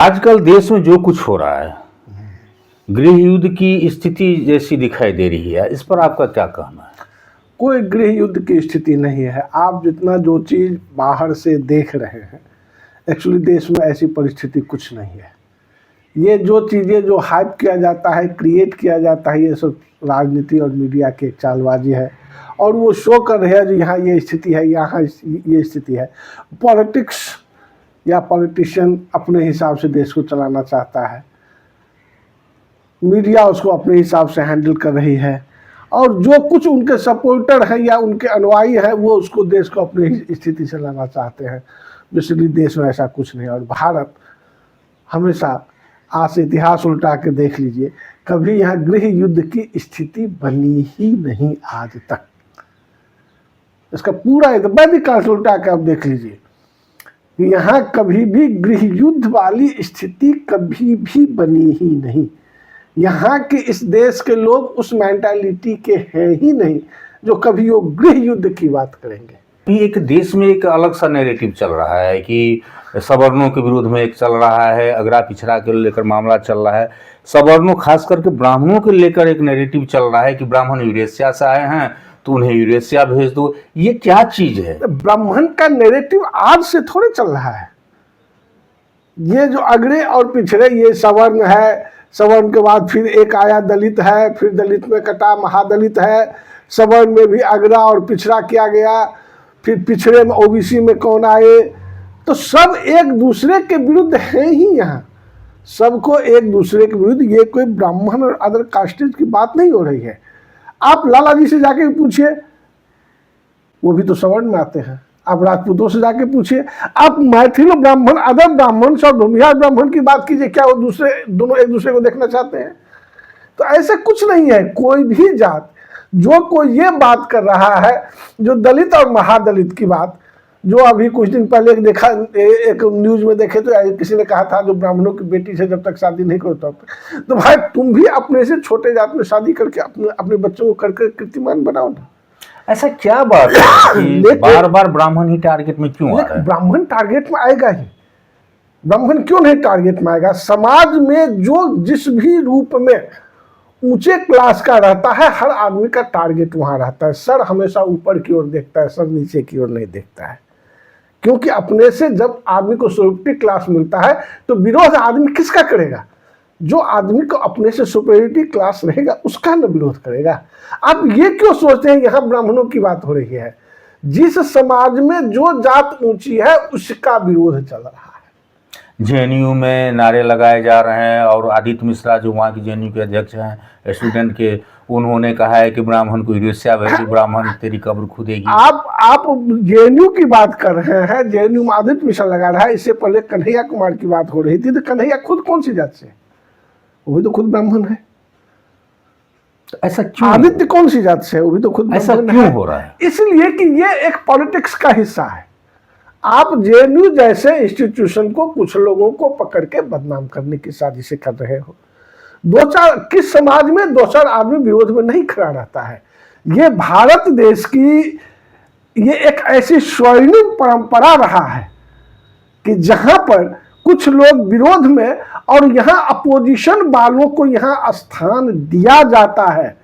आजकल देश में जो कुछ हो रहा है, गृह युद्ध की स्थिति जैसी दिखाई दे रही है। इस पर आपका क्या कहना है? कोई गृह युद्ध की स्थिति नहीं है। आप जितना जो चीज़ बाहर से देख रहे हैं, एक्चुअली देश में ऐसी परिस्थिति कुछ नहीं है। ये जो चीज़ें जो हाइप किया जाता है, क्रिएट किया जाता है, ये सब राजनीति और मीडिया की एक चालबाजी है। और वो शो कर रहे हैं जो यहाँ ये स्थिति है, यहाँ ये स्थिति है। पॉलिटिक्स या पॉलिटिशियन अपने हिसाब से देश को चलाना चाहता है, मीडिया उसको अपने हिसाब से हैंडल कर रही है, और जो कुछ उनके सपोर्टर हैं या उनके अनुयायी हैं वो उसको देश को अपनी स्थिति से लाना चाहते हैं। बेसिकली देश में ऐसा कुछ नहीं। और भारत हमेशा आज से इतिहास उल्टा के देख लीजिए, कभी यहाँ गृह युद्ध की स्थिति बनी ही नहीं आज तक। इसका पूरा वैदिक काल से उल्टा के आप देख लीजिए कि यहाँ कभी भी गृह युद्ध वाली स्थिति कभी भी बनी ही नहीं। यहाँ के इस देश के लोग उस मेंटालिटी के हैं ही नहीं जो कभी वो गृह युद्ध की बात करेंगे। एक देश में एक अलग सा नैरेटिव चल रहा है कि सवर्णों के विरोध में एक चल रहा है, अगड़ा पिछड़ा के लेकर मामला चल रहा है। सवर्णों खास करके ब्राह्मणों के लेकर एक नैरेटिव चल रहा है कि ब्राह्मण यूरेशिया से आए हैं तो उन्हें यूरेशिया भेज दो। ये क्या चीज है? ब्राह्मण का नैरेटिव आज से थोड़े चल रहा है। ये जो अगड़े और पिछड़े, ये सवर्ण है, सवर्ण के बाद फिर एक आया दलित है, फिर दलित में कटा महादलित है, सवर्ण में भी अगड़ा और पिछड़ा किया गया, फिर पिछड़े में ओबीसी में कौन आए, तो सब एक दूसरे के विरुद्ध है ही। यहाँ सबको एक दूसरे के विरुद्ध, ये कोई ब्राह्मण और अदर कास्टेज की बात नहीं हो रही है। आप लाला जी से जाके पूछिए, वो भी तो सवर्ण में आते हैं। आप राजपूतों से जाके पूछिए, आप मैथिल ब्राह्मण, अदर ब्राह्मण और भूमिहार ब्राह्मण की बात कीजिए, क्या वो दोनों एक दूसरे को देखना चाहते हैं? तो ऐसा कुछ नहीं है। कोई भी जात जो कोई ये बात कर रहा है, जो दलित और महादलित की बात, जो अभी कुछ दिन पहले देखा, एक न्यूज में देखे तो किसी ने कहा था जो ब्राह्मणों की बेटी से जब तक शादी नहीं करो तब तक। तो भाई तुम भी अपने से छोटे जात में शादी करके अपने बच्चों को करके कीर्तिमान बनाओ ना। ऐसा क्या बात है कि बार बार ब्राह्मण ही टारगेट में क्यों आ रहा है? ब्राह्मण टारगेट में आएगा ही। ब्राह्मण क्यों नहीं टारगेट में आएगा? समाज में जो जिस भी रूप में ऊंचे क्लास का रहता है, हर आदमी का टारगेट वहां रहता है। सर हमेशा ऊपर की ओर देखता है, सर नीचे की ओर नहीं देखता है। क्योंकि अपने से जब आदमी को सुपीरियरिटी क्लास मिलता है तो विरोध आदमी किसका करेगा? जो आदमी को अपने से सुपीरियरिटी क्लास रहेगा उसका न विरोध करेगा। आप ये क्यों सोचते हैं यहाँ ब्राह्मणों की बात हो रही है? जिस समाज में जो जात ऊंची है उसका विरोध चल रहा है। जेएनयू में नारे लगाए जा रहे हैं और आदित्य मिश्रा जो वहाँ की जेएनयू के अध्यक्ष हैं स्टूडेंट के, उन्होंने कहा है कि ब्राह्मण को यूरेशिया भेजो, ब्राह्मण तेरी कब्र खुदेगी। आप जेएनयू की बात कर रहे हैं, जेएनयू में आदित्य मिश्रा लगा रहा है। इससे पहले कन्हैया कुमार की बात हो रही थी, तो कन्हैया खुद कौन सी जात से? वो भी तो खुद ब्राह्मण है। तो ऐसा क्यों? आदित्य कौन सी जात से है? वो भी तो खुद ऐसा क्यों हो रहा है? इसलिए कि ये एक पॉलिटिक्स का हिस्सा है। आप जेएनयू जैसे इंस्टीट्यूशन को कुछ लोगों को पकड़ के बदनाम करने की साजिशें कर रहे हो। किस समाज में दो चार आदमी विरोध में नहीं खड़ा रहता है? ये भारत देश की ये एक ऐसी स्वर्णिम परंपरा रहा है कि जहां पर कुछ लोग विरोध में, और यहाँ अपोजिशन वालों को यहाँ स्थान दिया जाता है।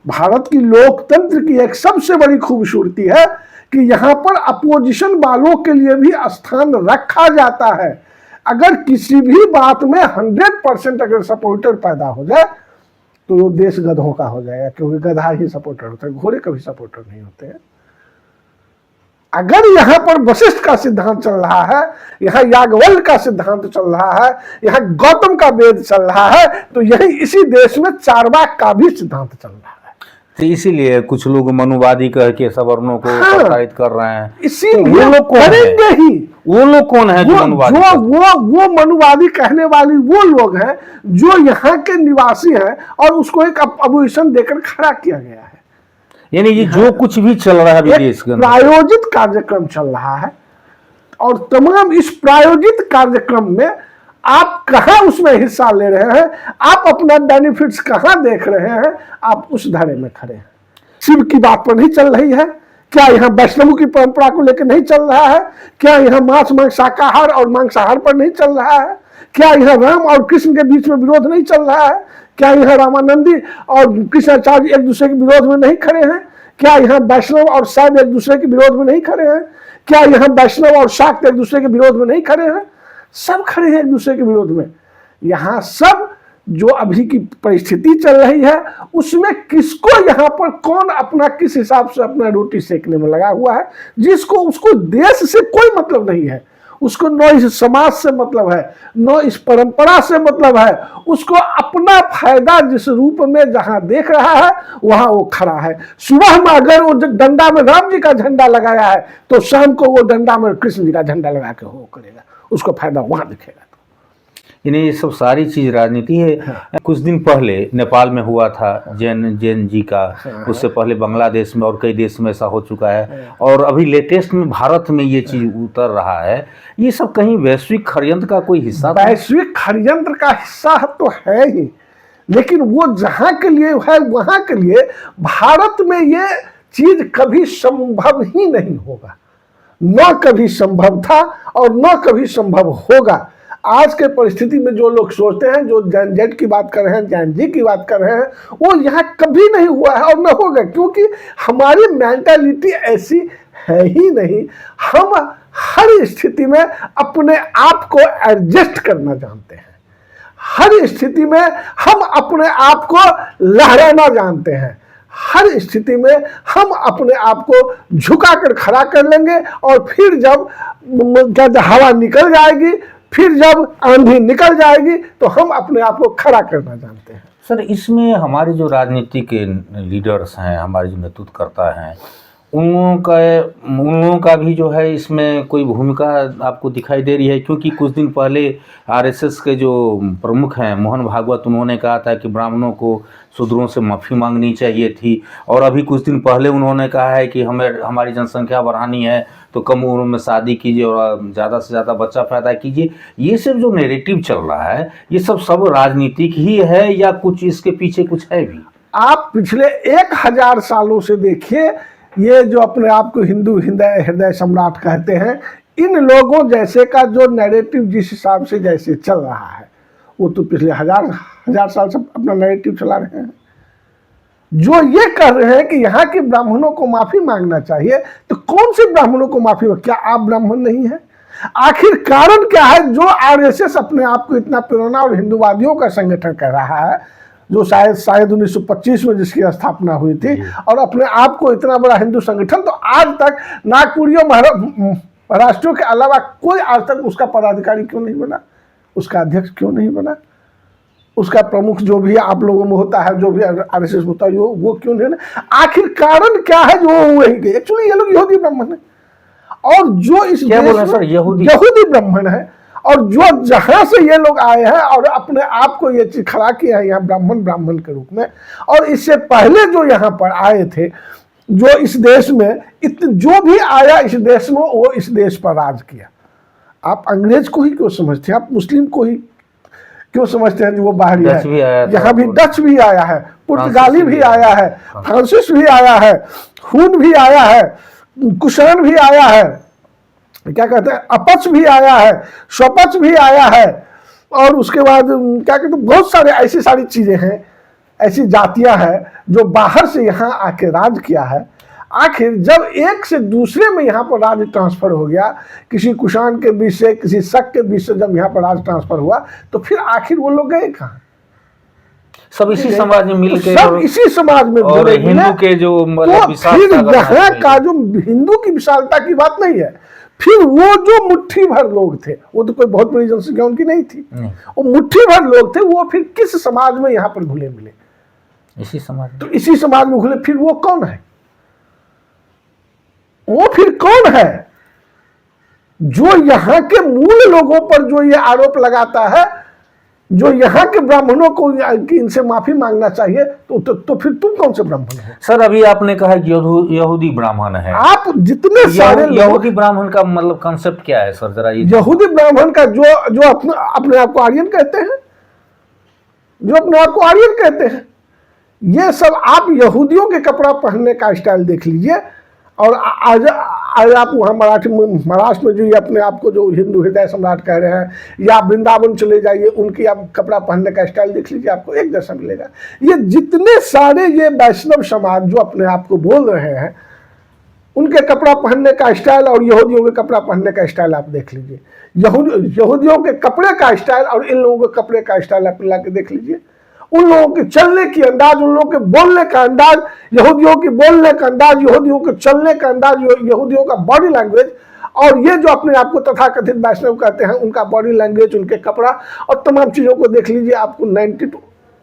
भारत की लोकतंत्र की एक सबसे बड़ी खूबसूरती है कि यहाँ पर अपोजिशन वालों के लिए भी स्थान रखा जाता है। अगर किसी भी बात में 100% अगर सपोर्टर पैदा हो जाए तो वो देश गधों का हो जाएगा, क्योंकि गधा ही सपोर्टर होता है, घोड़े कभी सपोर्टर नहीं होते हैं। अगर यहाँ पर वशिष्ठ का सिद्धांत चल रहा है, यहाँ याज्ञवल्क्य का सिद्धांत चल रहा है, यहाँ गौतम का वेद चल रहा है, तो यही इसी देश में चार्वाक का भी सिद्धांत चल रहा है। तो इसीलिए कुछ लोग मनुवादी कह के सवर्णों को प्रताड़ित कर रहे हैं। इसीलिए वो लोग करेंगे ही। वो लोग कौन है जो मनुवादी? वो मनुवादी कहने वाली वो लोग हैं जो यहाँ के निवासी हैं और उसको एक अपोजिशन देकर खड़ा किया गया है। यानी ये जो कुछ भी चल रहा है विदेश के प्रायोजित कार्यक्रम चल रहा है, और तमाम इस प्रायोजित कार्यक्रम में आप कहां उसमें हिस्सा ले रहे हैं, आप अपना बेनिफिट्स कहां देख रहे हैं, आप उस धारे में खड़े हैं। शिव की बात पर नहीं चल रही है क्या? यहाँ वैष्णव की परंपरा को लेकर नहीं चल रहा है क्या? यहाँ मांस शाकाहार और मांसाहार पर नहीं चल रहा है क्या यहाँ राम और कृष्ण के बीच में विरोध नहीं चल रहा है? क्या यहाँ रामानंदी और कृष्णाचार्य एक दूसरे के विरोध में नहीं खड़े हैं? क्या यहाँ वैष्णव और शैव एक दूसरे के विरोध में नहीं खड़े हैं? क्या यहाँ वैष्णव और शाक्त एक दूसरे के विरोध में नहीं खड़े हैं? सब खड़े हैं एक दूसरे के विरोध में। यहाँ सब जो अभी की परिस्थिति चल रही है उसमें किसको यहाँ पर कौन अपना किस हिसाब से अपना रोटी सेकने में लगा हुआ है, जिसको उसको देश से कोई मतलब नहीं है, उसको न इस समाज से मतलब है, न इस परंपरा से मतलब है, उसको अपना फायदा जिस रूप में जहां देख रहा है वहां वो खड़ा है। सुबह में अगर वो डंडा में राम जी का झंडा लगाया है तो शाम को वो डंडा में कृष्ण जी का झंडा लगा के वो करेगा, उसको फायदा वहां दिखेगा। यानी ये सब सारी चीज राजनीति है। हाँ। कुछ दिन पहले नेपाल में हुआ था जैन जी का, उससे पहले बांग्लादेश में और कई देश में ऐसा हो चुका है, और अभी लेटेस्ट में भारत में ये चीज उतर रहा है। ये सब कहीं वैश्विक षड्यंत्र का कोई हिस्सा? वैश्विक षड्यंत्र का हिस्सा तो है ही, लेकिन वो जहां के लिए है वहां के लिए भारत में ये चीज कभी संभव ही नहीं होगा, न कभी संभव था और न कभी संभव होगा। आज के परिस्थिति में जो लोग सोचते हैं, जो जैन जेड की बात कर रहे हैं, जैन जी की बात कर रहे हैं, वो यहाँ कभी नहीं हुआ है और न होगा, क्योंकि हमारी मेंटालिटी ऐसी है ही नहीं। हम हर स्थिति में अपने आप को एडजस्ट करना जानते हैं, हर स्थिति में हम अपने आप को लहराना जानते हैं, हर स्थिति में हम अपने आप को झुकाकर खड़ा कर लेंगे, और फिर जब हवा निकल जाएगी, फिर जब आंधी निकल जाएगी, तो हम अपने आप को खड़ा करना जानते हैं। सर, इसमें हमारे जो राजनीतिक लीडर्स हैं, हमारे जो नेतृत्वकर्ता हैं, उन लोगों का भी जो है इसमें कोई भूमिका आपको दिखाई दे रही है? क्योंकि कुछ दिन पहले आरएसएस के जो प्रमुख हैं मोहन भागवत, उन्होंने कहा था कि ब्राह्मणों को शूद्रों से माफ़ी मांगनी चाहिए थी, और अभी कुछ दिन पहले उन्होंने कहा है कि हमें हमारी जनसंख्या बढ़ानी है तो कम उम्र में शादी कीजिए और ज़्यादा से ज़्यादा बच्चा पैदा कीजिए। ये सब जो नैरेटिव चल रहा है, ये सब राजनीतिक ही है या कुछ इसके पीछे कुछ है भी? आप पिछले 1000 सालों से देखिए, ये जो अपने आप को हिंदू हृदय सम्राट कहते हैं, इन लोगों जैसे का जो नैरेटिव जिस हिसाब से जैसे चल रहा है, वो तो पिछले हजार साल से अपना नैरेटिव चला रहे हैं। जो ये कह रहे हैं कि यहाँ के ब्राह्मणों को माफी मांगना चाहिए, तो कौन से ब्राह्मणों को माफी? क्या आप ब्राह्मण नहीं है? आखिर कारण क्या है जो आरएसएस अपने आप को इतना पुराना और हिंदूवादियों का संगठन कह रहा है, जो शायद 1925 में जिसकी स्थापना हुई थी, और अपने आप को इतना बड़ा हिंदू संगठन, तो आज तक नागपुरियों महाराष्ट्रियों के अलावा कोई आज तक उसका पदाधिकारी क्यों नहीं बना, उसका अध्यक्ष क्यों नहीं बना, उसका प्रमुख जो भी आप लोगों में होता है, जो भी आरएसएस होता है, वो क्यों नहीं बना? आखिर कारण क्या है जो वही? एक्चुअली ये लोग यहूदी ब्राह्मण है, और जो इस यहूदी ब्राह्मण है, और जो जहां से ये लोग आए हैं और अपने आप को ये चीज खड़ा किया है यहाँ ब्राह्मण के रूप में, और इससे पहले जो यहाँ पर आए थे, जो इस देश में जो भी आया इस देश में, वो इस देश पर राज किया। आप अंग्रेज को ही क्यों समझते हैं? आप मुस्लिम को ही क्यों समझते हैं जो वो बाहरी है? यहाँ भी डच भी आया है, पुर्तगाली भी आया है, फ्रांसिस भी आया है, हुन भी आया है, कुशान भी आया है, क्या कहते हैं, अपच भी आया है, स्वपच भी आया है, और उसके बाद क्या कहते हैं, बहुत सारे ऐसी सारी चीजें हैं, ऐसी जातियां हैं जो बाहर से यहाँ आके राज किया है। आखिर जब एक से दूसरे में यहाँ पर राज ट्रांसफर हो गया, किसी कुशान के बीच से, किसी शक के बीच से जब यहाँ पर राज ट्रांसफर हुआ, तो फिर आखिर वो लोग गए कहाँ? सब इसी समाज में मिल के, सब इसी समाज में, और हिंदू के जो तो फिर यहाँ का जो हिंदू की विशालता की बात नहीं है, फिर वो जो मुट्ठी भर लोग थे, वो तो कोई बहुत बड़ी जनसंख्या उनकी नहीं थी, वो मुट्ठी भर लोग थे, वो फिर किस समाज में यहाँ पर घुले मिले? इसी समाज में। तो इसी समाज में घुले, फिर वो कौन है? वो फिर कौन है जो यहाँ के मूल लोगों पर जो ये आरोप लगाता है, जो यहाँ के ब्राह्मणों को इनसे माफी मांगना चाहिए, तो फिर तुम कौन से ब्राह्मण हो? सर, अभी आपने कहा कि यहूदी ब्राह्मण है। आप जितने सारे यहूदी ब्राह्मण का मतलब कंसेप्ट क्या है सर, जरा ये? यहूदी ब्राह्मण का जो अपने आप को आर्यन कहते हैं, जो अपने आप को आर्यन कहते हैं, ये सब आप यहूदियों के कपड़ा पहनने का स्टाइल देख लीजिए, और आज आज आप वहाँ महाराष्ट्र में जो ये अपने आप को जो हिंदू हृदय सम्राट कह रहे हैं, या वृंदावन चले जाइए, उनकी आप कपड़ा पहनने का स्टाइल देख लीजिए, आपको एक जैसा मिलेगा। ये जितने सारे ये वैष्णव समाज जो अपने आप को बोल रहे हैं, उनके कपड़ा पहनने का स्टाइल और यहूदियों के कपड़ा पहनने का स्टाइल आप देख लीजिए। यहूदियों के कपड़े का स्टाइल और इन लोगों के कपड़े का स्टाइल आप मिला के देख लीजिए। उन लोगों के चलने की अंदाज, उन लोगों के बोलने का अंदाज, यहूदियों की बोलने का अंदाज, यहूदियों के चलने का अंदाज, यहूदियों का बॉडी लैंग्वेज, और ये जो अपने आप को तथाकथित वैष्णव कहते हैं, उनका बॉडी लैंग्वेज, उनके कपड़ा और तमाम चीज़ों को देख लीजिए, आपको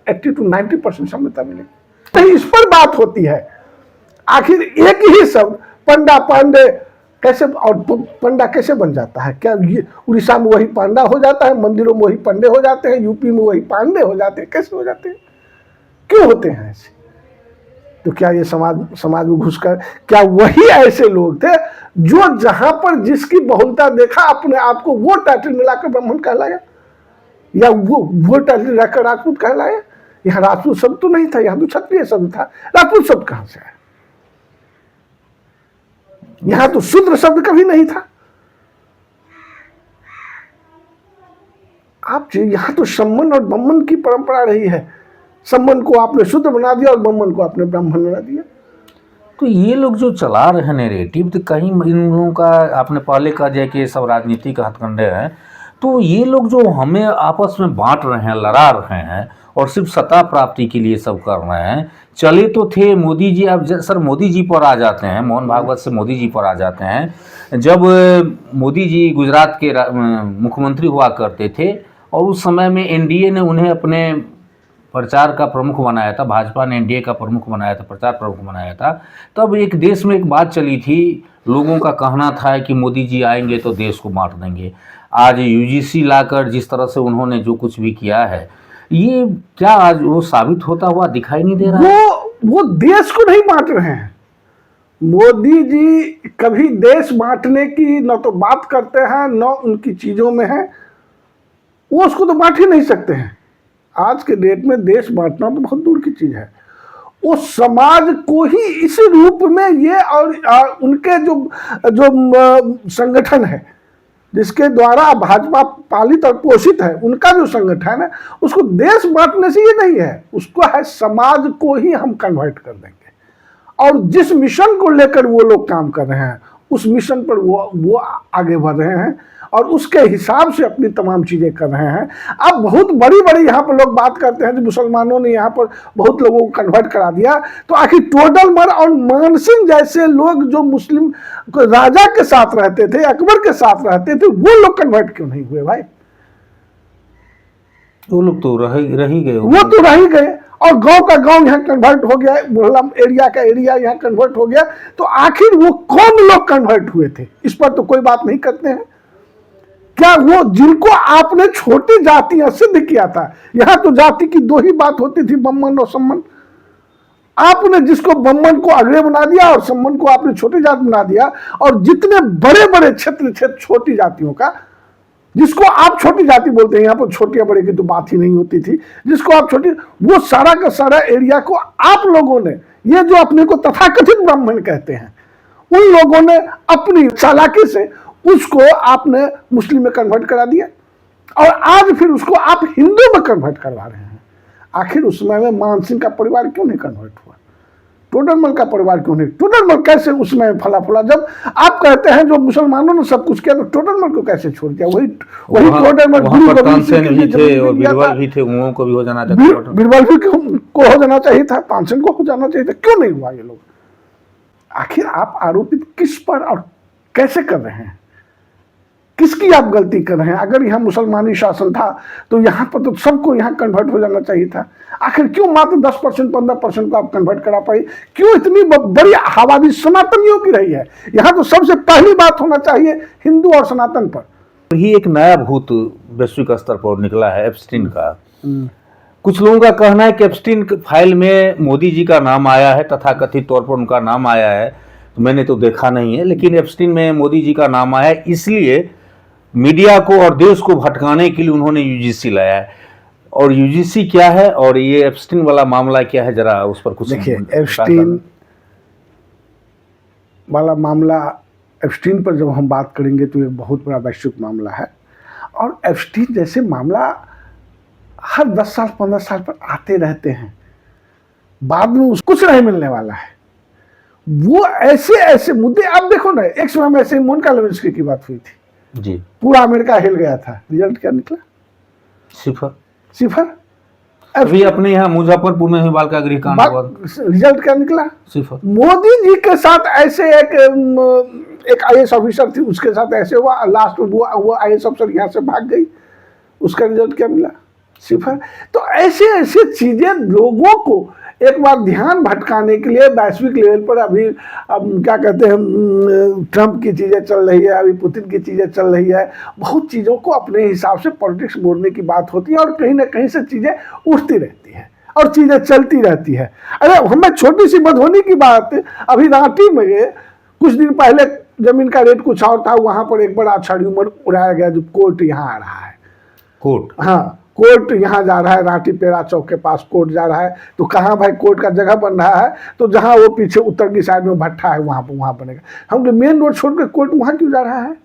80 to 90% समझता मिलेगी। तो इस पर बात होती है। आखिर एक ही शब्द पंडा पांडे कैसे, और पंडा कैसे बन जाता है? क्या ये उड़ीसा में वही पांडा हो जाता है, मंदिरों में वही पंडे हो जाते हैं, यूपी में वही पांडे हो जाते हैं? कैसे हो जाते हैं, क्यों होते हैं ऐसे? तो क्या ये समाज में घुसकर क्या वही ऐसे लोग थे जो जहां पर जिसकी बहुलता देखा अपने आप को वो टाइटल मिलाकर ब्राह्मण कहलाया, या वो टाइटल रखकर राजपूत कहलाया? यहाँ राजपूत शब्द तो नहीं था, यहाँ तो क्षत्रिय शब्द था। राजपूत शब्द कहां से आया? यहां तो शूद्र शब्द कभी नहीं था। आप यहां तो सम्मन और ब्राह्मण की परंपरा रही है। सम्मन को आपने शूद्र बना दिया और ब्राह्मण को आपने ब्राह्मण बना दिया। तो ये लोग जो चला रहे हैं नैरेटिव, तो कहीं इन लोगों का, आपने पहले कहा जाए कि ये सब राजनीतिक हथकंडे हैं, तो ये लोग जो हमें आपस में बांट रहे हैं, लड़ा रहे हैं और सिर्फ सत्ता प्राप्ति के लिए सब कर रहे हैं। चले तो थे मोदी जी, अब सर मोदी जी पर आ जाते हैं, मोहन भागवत से मोदी जी पर आ जाते हैं। जब मोदी जी गुजरात के मुख्यमंत्री हुआ करते थे और उस समय में एनडीए ने उन्हें अपने प्रचार का प्रमुख बनाया था, भाजपा ने एनडीए का प्रमुख बनाया था, प्रचार प्रमुख बनाया था, तब एक देश में एक बात चली थी, लोगों का कहना था कि मोदी जी आएंगे तो देश को बांट देंगे। आज यूजीसी लाकर जिस तरह से उन्होंने जो कुछ भी किया है, ये क्या आज वो साबित होता हुआ दिखाई नहीं दे रहा है? वो देश को नहीं बांट रहे हैं। मोदी जी कभी देश बांटने की न तो बात करते हैं, न उनकी चीजों में है। वो उसको तो बांट ही नहीं सकते हैं। आज के डेट में देश बांटना तो बहुत दूर की चीज है। वो समाज को ही इस रूप में ये और उनके जो संगठन है जिसके द्वारा भाजपा पालित और पोषित है, उनका जो संगठन है, उसको देश बांटने से ये नहीं है, उसको है समाज को ही हम कन्वर्ट कर देंगे। और जिस मिशन को लेकर वो लोग काम कर रहे हैं, उस मिशन पर वो आगे बढ़ रहे हैं और उसके हिसाब से अपनी तमाम चीजें कर रहे हैं। अब बहुत बड़ी बड़ी यहाँ पर लोग बात करते हैं कि मुसलमानों ने यहाँ पर बहुत लोगों को कन्वर्ट करा दिया, तो आखिर टोडरमल और मानसिंह जैसे लोग जो मुस्लिम राजा के साथ रहते थे, अकबर के साथ रहते थे, वो लोग कन्वर्ट क्यों नहीं हुए भाई? वो लोग तो रह ही गए, वो तो रह ही गए। और गांव का गांव यहाँ कन्वर्ट हो गया, मोहल्ला एरिया का एरिया यहाँ कन्वर्ट हो गया। तो आखिर वो कौन लोग कन्वर्ट हुए थे, इस पर तो कोई बात नहीं करते हैं। क्या वो जिनको आपने छोटी जातियां सिद्ध किया था, यहां तो जाति की दो ही बात होती थी, ब्राह्मण और सम्मन। आपने जिसको ब्राह्मण को अग्रे बना दिया और सम्मन को आपने छोटी जाति बना दिया, और जितने बड़े बड़े क्षेत्र छोटी जातियों का, जिसको आप छोटी जाति बोलते हैं, यहाँ पर छोटी या बड़े की तो बात ही नहीं होती थी, जिसको आप छोटी, वो सारा का सारा एरिया को आप लोगों ने, ये जो अपने को तथाकथित ब्राह्मण कहते हैं, उन लोगों ने अपनी चालाकी से उसको आपने मुस्लिम में कन्वर्ट करा दिया और आज फिर उसको आप हिंदू में कन्वर्ट करवा रहे हैं। आखिर उस समय में मानसिंह का परिवार क्यों नहीं कन्वर्ट हुआ? टोडरमल का परिवार क्यों नहीं? टोडरमल कैसे उसमें फला फूला? जब आप कहते हैं जो मुसलमानों ने सब कुछ किया, तो टोडरमल को कैसे छोड़ दिया? वही टोडरमल भी थे और बीरबल भी थे, उन को भी हो जाना था, बीरबल भी को हो जाना चाहिए था, तानसेन को हो जाना चाहिए था, क्यों नहीं हुआ ये लोग? आखिर आप आरोपित किस पर और कैसे कर रहे हैं? किसकी आप गलती कर रहे हैं? अगर यहाँ मुसलमानी शासन था तो यहाँ पर तो सबको यहाँ कन्वर्ट हो जाना चाहिए था। आखिर क्यों मात्र 10% 15% को आप कन्वर्ट करा पाए? क्यों इतनी बड़ी आबादी सनातनियों की रही है? यहाँ तो सबसे पहली बात होना चाहिए हिंदू और सनातन पर। ही एक नया भूत वैश्विक स्तर पर निकला है, एप्स्टीन का। कुछ लोगों का कहना है कि एप्स्टीन फाइल में मोदी जी का नाम आया है, तथाकथित तौर पर उनका नाम आया है, तो मैंने तो देखा नहीं है, लेकिन एप्स्टीन में मोदी जी का नाम आया है, इसलिए मीडिया को और देश को भटकाने के लिए उन्होंने यूजीसी लाया है। और यूजीसी क्या है और ये एप्स्टीन वाला मामला क्या है, जरा उस पर कुछ देखिए। वाला मामला, एप्स्टीन पर जब हम बात करेंगे तो एक बहुत बड़ा वैश्विक मामला है। और एप्स्टीन जैसे मामला हर 10 साल 15 साल पर आते रहते हैं, बाद में उसको कुछ नहीं मिलने वाला है। वो ऐसे ऐसे मुद्दे, अब देखो ना, एक समय में ऐसे मोनिका लेविन्स्की की बात हुई थी जी, पूरा अमेरिका हिल गया था, रिजल्ट क्या निकला? सिफर। अभी अपने यहाँ मुजफ्फरपुर में हुई बालिका गृह कांड हुआ, रिजल्ट क्या निकला? सिफर। मोदी जी के साथ ऐसे एक आईएएस ऑफिसर थी, उसके साथ ऐसे हुआ, लास्ट में वो आईएएस ऑफिसर यहाँ से भाग गई, उसका रिजल्ट क्या मिला? सिफर। तो ऐसे ऐसे चीजें लोगों को एक बार ध्यान भटकाने के लिए वैश्विक लेवल पर अभी अब क्या कहते हैं, ट्रंप की चीज़ें चल रही है, अभी पुतिन की चीज़ें चल रही है, बहुत चीज़ों को अपने हिसाब से पॉलिटिक्स बोलने की बात होती है और कहीं ना कहीं से चीज़ें उठती रहती है और चीज़ें चलती रहती है। अरे हमें छोटी सी मधुबनी की बात, अभी रांची में कुछ दिन पहले जमीन का रेट कुछ और था, वहाँ पर एक बड़ा अच्छा र्यूमर उड़ाया गया जो कोर्ट यहाँ आ रहा है। कोर्ट? हाँ, कोर्ट यहाँ जा रहा है, रांची पेड़ा चौक के पास कोर्ट जा रहा है। तो कहाँ भाई कोर्ट का जगह बन रहा है? तो जहाँ वो पीछे उत्तर की साइड में भट्ठा है वहाँ पर, वहाँ बनेगा। हम मेन रोड छोड़कर कोर्ट वहाँ क्यों जा रहा है?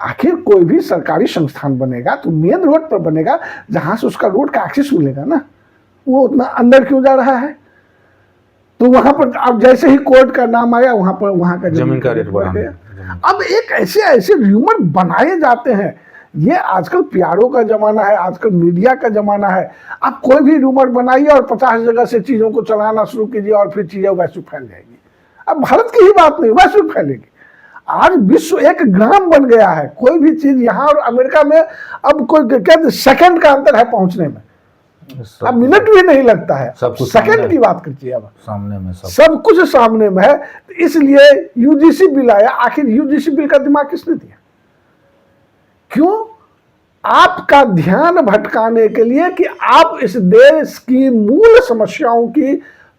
आखिर कोई भी सरकारी संस्थान बनेगा तो मेन रोड पर बनेगा, जहाँ से उसका रोड का एक्सेस मिलेगा ना। वो उतना अंदर क्यों जा रहा है? तो वहाँ पर अब जैसे ही कोर्ट का नाम आया, वहाँ पर वहाँ का जमीन का रेट बढ़ गया। अब एक ऐसे ऐसे र्यूमर बनाए जाते हैं। ये आजकल प्यारों का जमाना है, आजकल मीडिया का जमाना है। आप कोई भी रूमर बनाइए और 50 जगह से चीजों को चलाना शुरू कीजिए और फिर चीजें वैश्विक फैल जाएगी। अब भारत की ही बात नहीं, वैश्विक फैलेगी। आज विश्व एक ग्राम बन गया है। कोई भी चीज यहाँ और अमेरिका में अब कोई कहते सेकंड का अंतर है पहुंचने में, अब मिनट भी नहीं लगता है, सेकंड की बात करती है। अब सामने में सब कुछ सामने में है। तो इसलिए यूजीसी बिल आया। आखिर यूजीसी बिल का दिमाग किसने दिया? क्यों? आपका ध्यान भटकाने के लिए कि आप इस देश की मूल समस्याओं की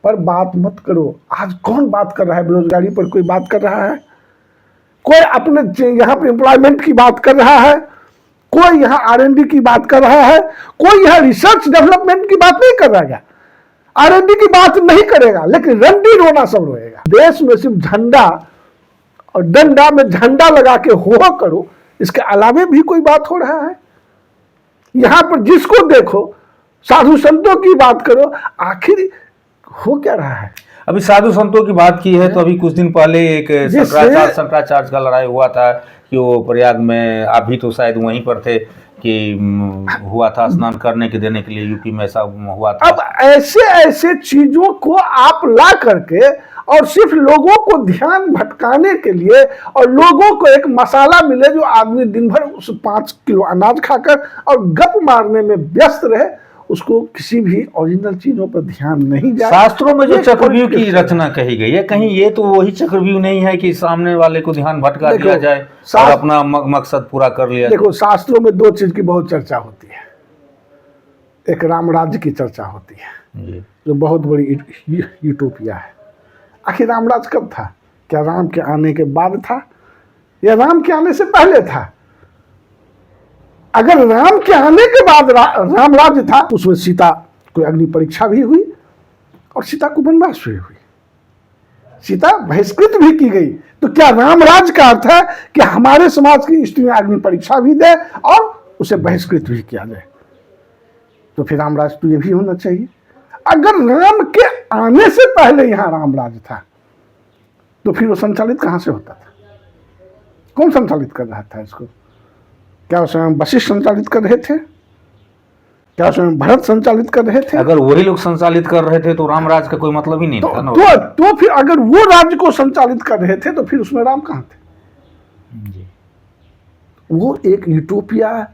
पर बात मत करो। आज कौन बात कर रहा है? बेरोजगारी पर कोई बात कर रहा है? कोई अपने यहाँ पे एम्प्लॉयमेंट की बात कर रहा है? कोई यहाँ R&D की बात कर रहा है? कोई यहाँ रिसर्च डेवलपमेंट की बात नहीं कर रहा है। R&D की बात नहीं करेगा, लेकिन रंडी रोना सब रोएगा। देश में सिर्फ झंडा और डंडा में झंडा लगा के हो करो, इसके अलावे भी कोई बात हो रहा है? यहां पर जिसको देखो साधु संतों की बात करो, आखिर हो क्या रहा है? अभी साधु संतों की बात की है तो अभी कुछ दिन पहले एक शंकराचार्य का लड़ाई हुआ था कि वो प्रयाग में, आप भी तो शायद वहीं पर थे कि हुआ था, स्नान करने के देने के लिए यूपी में ऐसा हुआ था। अब ऐसे ऐसे चीजों को आप ला करके और सिर्फ लोगों को ध्यान भटकाने के लिए और लोगों को एक मसाला मिले जो आदमी दिन भर उस 5 किलो अनाज खाकर और गप मारने में व्यस्त रहे, उसको किसी भी ओरिजिनल चीजों पर ध्यान नहीं जाए। शास्त्रों में जो चक्रव्यूह की रचना कही गई है, कहीं ये तो वही चक्रव्यूह नहीं है कि सामने वाले को ध्यान भटका दिया जाए और अपना मकसद पूरा कर लिया? देखो, शास्त्रों में 2 चीज की बहुत चर्चा होती है। एक राम राज्य की चर्चा होती है जो बहुत बड़ी यूटोपिया है। आखिर रामराज कब था? क्या राम के आने के बाद था या राम के आने से पहले था? अगर राम के आने के बाद राम राज्य था, उसमें सीता को अग्नि परीक्षा भी हुई और सीता को वनवास भी हुई, सीता बहिष्कृत भी की गई। तो क्या राम राज्य का अर्थ है कि हमारे समाज की स्त्रियां अग्नि परीक्षा भी दे और उसे बहिष्कृत भी किया जाए? तो फिर राम राज्य तो ये भी होना चाहिए। अगर राम के आने से पहले यहां राम राज्य था तो फिर वो संचालित कहां से होता था? कौन संचालित कर रहा था इसको? क्या उस समय वशिष्ठ संचालित कर रहे थे? क्या उस समय भरत संचालित कर रहे थे? अगर वही लोग संचालित कर रहे थे तो राम राज्य का कोई मतलब ही नहीं था ना। तो फिर अगर वो राज्य को संचालित कर रहे थे तो फिर उसमें राम कहां थे? जी। वो एक यूटोपिया,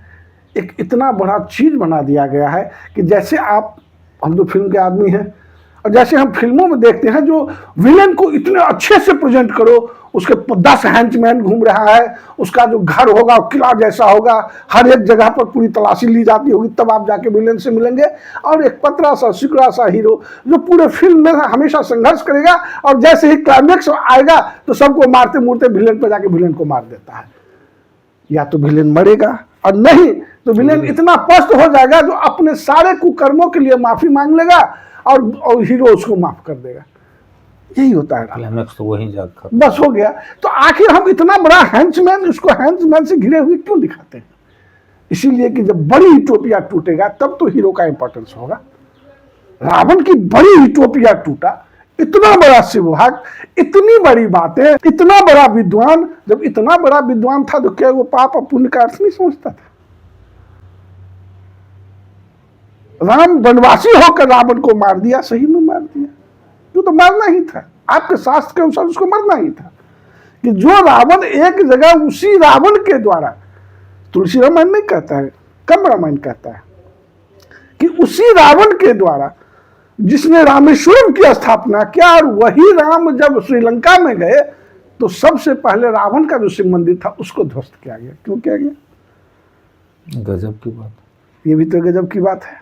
एक इतना बड़ा चीज बना दिया गया है कि जैसे हम तो फिल्म के आदमी हैं और जैसे हम फिल्मों में देखते हैं जो विलेन को इतने अच्छे से प्रेजेंट करो, उसके 10 हैंचमैन घूम रहा है, उसका जो घर होगा किला जैसा होगा, हर एक जगह पर पूरी तलाशी ली जाती होगी, तब आप जाके विलेन से मिलेंगे। और एक पतला सा सिकुड़ा सा हीरो जो पूरे फिल्म में हमेशा संघर्ष करेगा और जैसे ही क्लाइमेक्स आएगा तो सबको मारते मूरते विलेन पर जाके विलेन को मार देता है। या तो विलेन मरेगा और नहीं तो विलेन इतना पस्त हो जाएगा जो अपने सारे कुकर्मों के लिए माफी मांग लेगा और हीरो उसको माफ कर देगा। यही होता है। क्लाइमैक्स तो वही जाकर बस हो गया। तो आखिर हम इतना बड़ा हैंड्समैन, उसको हैंड्समैन से घिरे हुए क्यों दिखाते हैं? इसीलिए कि जब बड़ी यूटोपिया टूटेगा तब तो हीरो का इंपॉर्टेंस होगा। रावण की बड़ी यूटोपिया टूटा, इतना बड़ा शिवभाग, इतनी बड़ी बातें, इतना बड़ा विद्वान, जब इतना बड़ा विद्वान था तो क्या वो पाप और पुण्य का अर्थ नहीं समझता था? राम वनवासी होकर रावण को मार दिया, सही में मार दिया, जो तो मारना ही था, आपके शास्त्र के अनुसार उसको मरना ही था। कि जो रावण एक जगह उसी रावण के द्वारा, तुलसी रामायण नहीं कहता है, कम रामायण कहता है कि उसी रावण के द्वारा जिसने रामेश्वरम की स्थापना किया, और वही राम जब श्रीलंका में गए तो सबसे पहले रावण का जो शिव मंदिर था उसको ध्वस्त किया गया। क्यों किया गया? गजब की बात, ये भी तो गजब की बात है।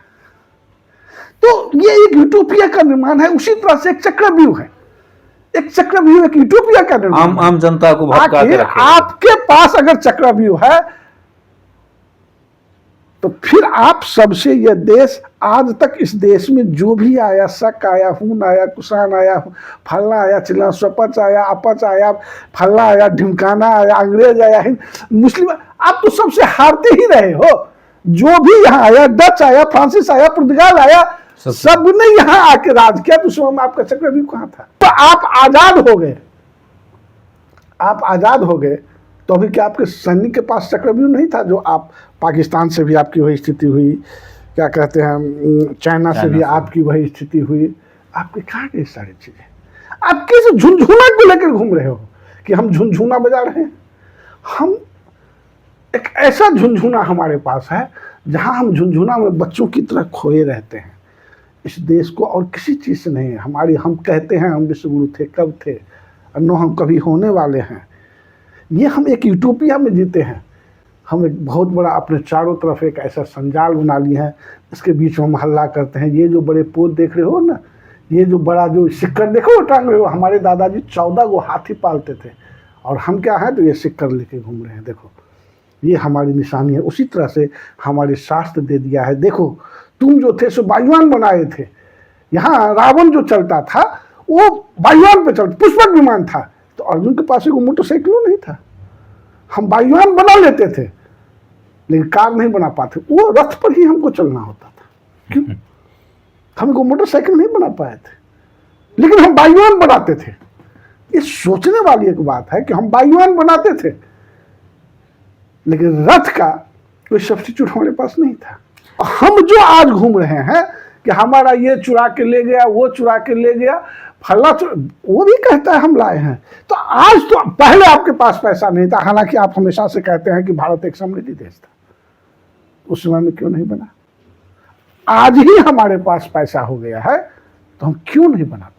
तो ये एक यूटोपिया का निर्माण है। उसी तरह से एक चक्रव्यूह है, एक चक्रव्यूह एक यूटोपिया का निर्माण। आम जनता को भटका के रखेगा। आपके पास अगर चक्रव्यूह है तो फिर आप सबसे यह देश, आज तक इस देश में जो भी आया, शक आया, हून आया, कुषाण आया, फलना आया, चिल्ला स्वपच आया, अपच आया, फलना आया, ढिमकाना आया, अंग्रेज आया, हिंद, मुस्लिम, आप तो सबसे हारते ही रहे हो। जो भी यहाँ आया, डच आया, फ्रांसिस आया, पुर्तगाल आया, सबने यहाँ आके राज किया। तो उसमें आपका चक्रव्यूह कहाँ था? तो आप आजाद हो गए, आप आजाद हो गए तो अभी क्या आपके सैनिक के पास चक्रव्यूह नहीं था? जो आप पाकिस्तान से भी आपकी वही स्थिति हुई, क्या कहते हैं, चाइना से भी आपकी वही स्थिति हुई। आपके कहाँ गई सारी चीजें? आप किस झुनझुना को लेकर घूम रहे हो कि हम झुनझुना बजा रहे हैं? हम एक ऐसा झुनझुना हमारे पास है जहां हम झुनझुना में बच्चों की तरह खोए रहते हैं। इस देश को और किसी चीज से नहीं है हमारी। हम कहते हैं हम विश्वगुरु थे, कब थे? नो, हम कभी होने वाले हैं। ये हम एक यूटोपिया में जीते हैं। हम एक बहुत बड़ा अपने चारों तरफ एक ऐसा संजाल बना लिए हैं, इसके बीच में हम हल्ला करते हैं। ये जो बड़े पोत देख रहे हो ना, ये जो बड़ा जो सिक्कर देखो टांग रहे हो, हमारे दादाजी 14 को हाथी पालते थे और हम क्या है तो ये सिक्कर लेके घूम रहे हैं। देखो ये हमारी निशानी है। उसी तरह से हमारे शास्त्र दे दिया है। देखो तुम जो थे सो वायुयान बनाए थे। यहाँ रावण जो चलता था वो वायुयान पे चलता, पुष्पक विमान था। तो अर्जुन के पास एक मोटरसाइकिल नहीं था। हम वायुयान बना लेते थे लेकिन कार नहीं बना पाते। वो रथ पर ही हमको चलना होता था। क्यों? हमको मोटरसाइकिल नहीं बना पाए थे लेकिन हम वायुयान बनाते थे। ये सोचने वाली एक बात है कि हम वायुयान बनाते थे लेकिन रथ का कोई सब्स्टिट्यूट हमारे पास नहीं था। हम जो आज घूम रहे हैं कि हमारा ये चुरा के ले गया, वो चुरा के ले गया, फला वो भी कहता है हम लाए हैं। तो आज तो पहले आपके पास पैसा नहीं था, हालांकि आप हमेशा से कहते हैं कि भारत एक समृद्धि देश था। उस समय में क्यों नहीं बना? आज ही हमारे पास पैसा हो गया है तो हम क्यों नहीं बनाते?